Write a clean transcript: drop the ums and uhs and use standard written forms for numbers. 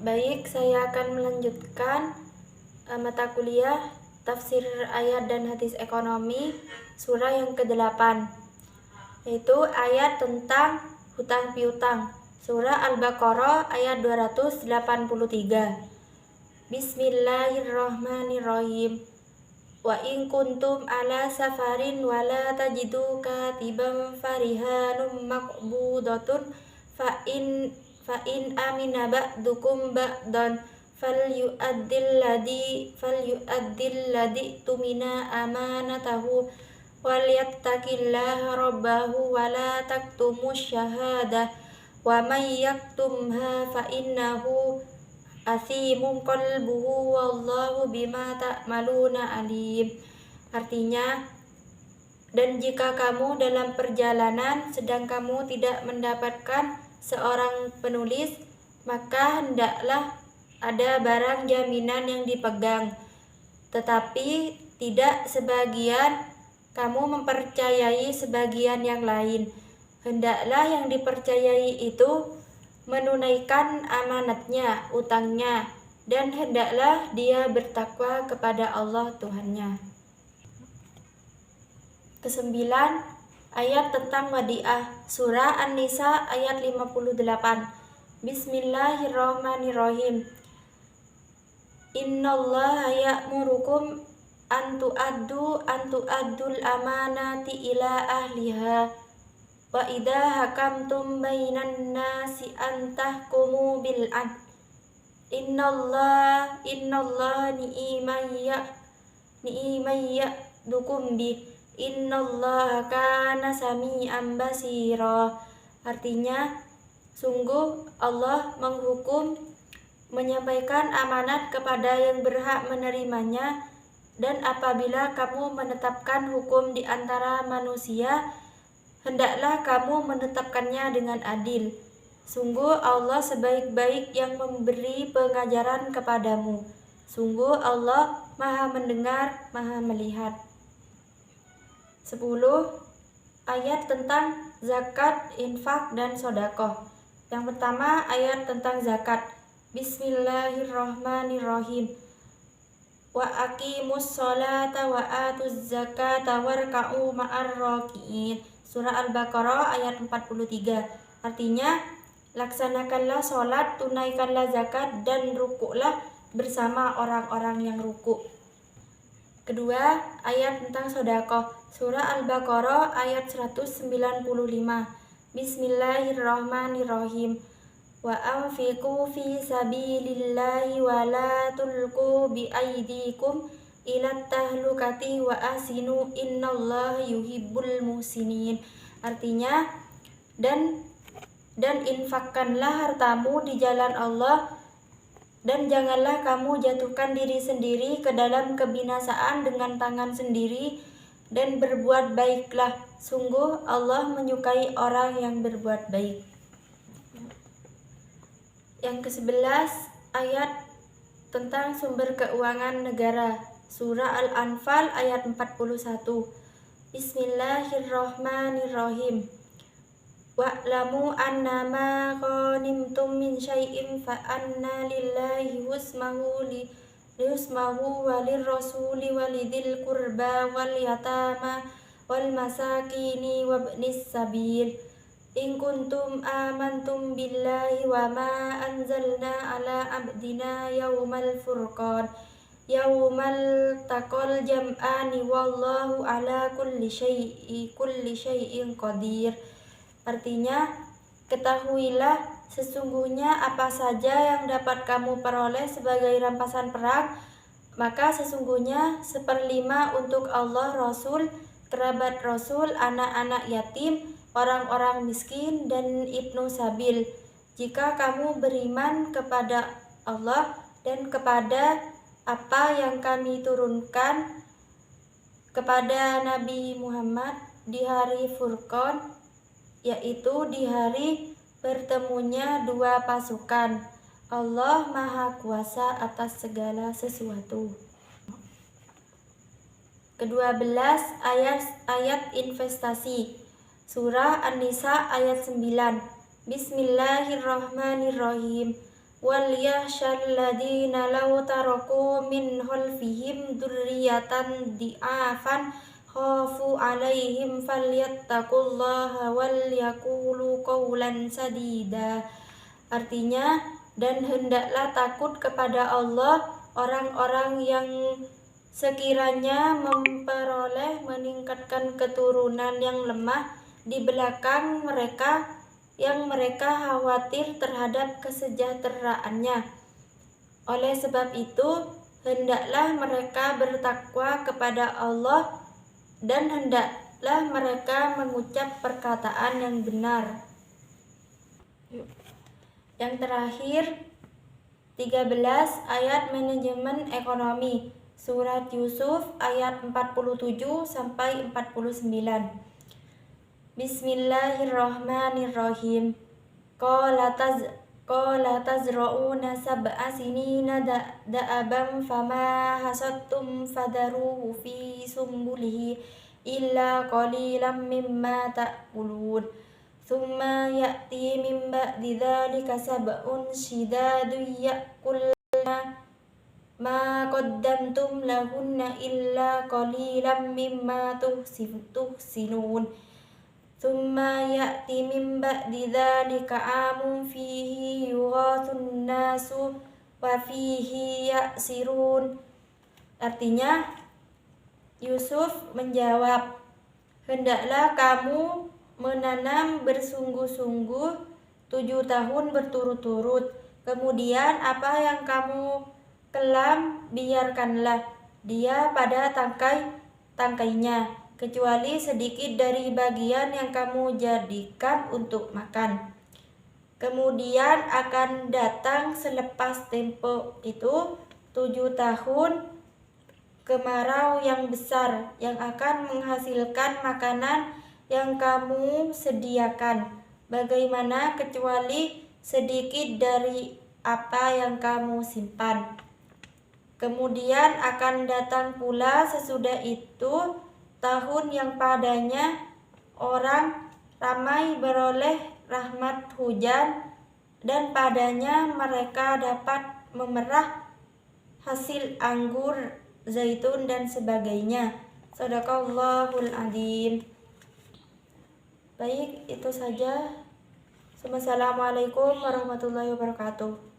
Baik, saya akan melanjutkan mata kuliah tafsir ayat dan hadis ekonomi surah yang ke-8, yaitu ayat tentang hutang piutang. Surah Al-Baqarah ayat 283. Bismillahirrahmanirrahim. Wa in kuntum ala safarin wala tajidu katiban farihanum maqbudatun fa in amina ba'dukum ba'dan falyu'addil ladhi tumina amanatahu walyattaqillaha rabbahu wala taktumus syahadah wa may yaktumha fa innahu asimun qalbuhu wallahu bima ta'maluna alim. Artinya, dan jika kamu dalam perjalanan sedang kamu tidak mendapatkan seorang penulis, maka hendaklah ada barang jaminan yang dipegang, tetapi tidak sebagian kamu mempercayai sebagian yang lain. Hendaklah yang dipercayai itu menunaikan amanatnya, utangnya, dan hendaklah dia bertakwa kepada Allah Tuhannya. Kesembilan, ayat tentang wadiah, surah An-Nisa ayat 58. Bismillahirrahmanirrahim. Innallaha ya'murukum an tu'addul amanati ila ahliha wa idza hakamtum bainan nasi an tahkumu bil adl. Innallaha ni'man ya'dukum bih. Innallaha kana sami'an basira. Artinya, sungguh Allah menghukum menyampaikan amanat kepada yang berhak menerimanya, dan apabila kamu menetapkan hukum di antara manusia, hendaklah kamu menetapkannya dengan adil. Sungguh Allah sebaik-baik yang memberi pengajaran kepadamu. Sungguh Allah Maha mendengar, Maha melihat. 10. Ayat tentang zakat, infak, dan sedekah. Yang pertama, ayat tentang zakat. Bismillahirrahmanirrahim. Wa aqimus sholata wa atuz zakata warka'u ma'ar raki'in. Surah Al-Baqarah ayat 43. Artinya, laksanakanlah sholat, tunaikanlah zakat, dan rukuklah bersama orang-orang yang rukuk. Kedua, ayat tentang sedekah. Surah Al-Baqarah ayat 195. Bismillahirrahmanirrahim. Wa anfiqu fi sabilillahi wa la tulqu bi aydikum ila tahlukati wa asinu innallaha yuhibbul muhsinin. Artinya, dan infakkanlah hartamu di jalan Allah, dan janganlah kamu jatuhkan diri sendiri ke dalam kebinasaan dengan tangan sendiri, dan berbuat baiklah. Sungguh Allah menyukai orang yang berbuat baik. Yang ke-11, ayat tentang sumber keuangan negara. Surah Al-Anfal ayat 41. Bismillahirrahmanirrahim. Wa'lamu annama ghanimtum min syai'in fa anna lillahi husmahu wa lirrasuli walidil qurba wal yatama wal masakini wabnis sabil. In kuntum amantum billahi wa ma anzalna ala abdina yawmal furqan yawmal taqal jam'ani wallahu ala kulli syai'in qadir. Artinya, ketahuilah sesungguhnya apa saja yang dapat kamu peroleh sebagai rampasan perang, maka sesungguhnya 1/5 untuk Allah, Rasul, kerabat Rasul, anak-anak yatim, orang-orang miskin, dan ibnu sabil. Jika kamu beriman kepada Allah dan kepada apa yang kami turunkan kepada Nabi Muhammad di hari Furqan, yaitu di hari bertemunya dua pasukan. Allah Maha Kuasa atas segala sesuatu. Ke-12, ayat investasi. Surah An-Nisa ayat 9. Bismillahirrahmanirrahim. wal yakhshal ladzina law taraku min khalfihim dzurriyyatan di'afan khafu 'alaihim falyattaqullaha wal yaqulu qawlan sadida. Artinya, dan hendaklah takut kepada Allah orang-orang yang sekiranya memperoleh meningkatkan keturunan yang lemah di belakang mereka, yang mereka khawatir terhadap kesejahteraannya. Oleh sebab itu, hendaklah mereka bertakwa kepada Allah dan hendaklah mereka mengucap perkataan yang benar. Yang terakhir, 13 ayat manajemen ekonomi. Surat Yusuf ayat 47 sampai 49. Bismillahirrahmanirrahim. Qala tazra'una sab'a sinina da'aban fama hasadtum fadaruhu fi sumbulihi illa qalilan mimma ta'kulun. Thumma ya'ti min ba'di dzalika sab'un shidadun ya'kulna ma qaddamtum lahunna illa qalilan mimma tuhsinun. Thumma ya'ti min ba'di dzalika 'amun fihi yughathun nasu wa fihi ya'sirun. Artinya, Yusuf menjawab, hendaklah kamu menanam bersungguh-sungguh 7 tahun berturut-turut. Kemudian apa yang kamu kelam biarkanlah dia pada tangkainya, kecuali sedikit dari bagian yang kamu jadikan untuk makan. Kemudian akan datang selepas tempo itu 7 tahun kemarau yang besar yang akan menghasilkan makanan yang kamu sediakan, bagaimana kecuali sedikit dari apa yang kamu simpan. Kemudian akan datang pula sesudah itu tahun yang padanya orang ramai beroleh rahmat hujan dan padanya mereka dapat memerah hasil anggur, zaitun dan sebagainya. Shadaqallahul adzim. Baik, itu saja. Wassalamualaikum warahmatullahi wabarakatuh.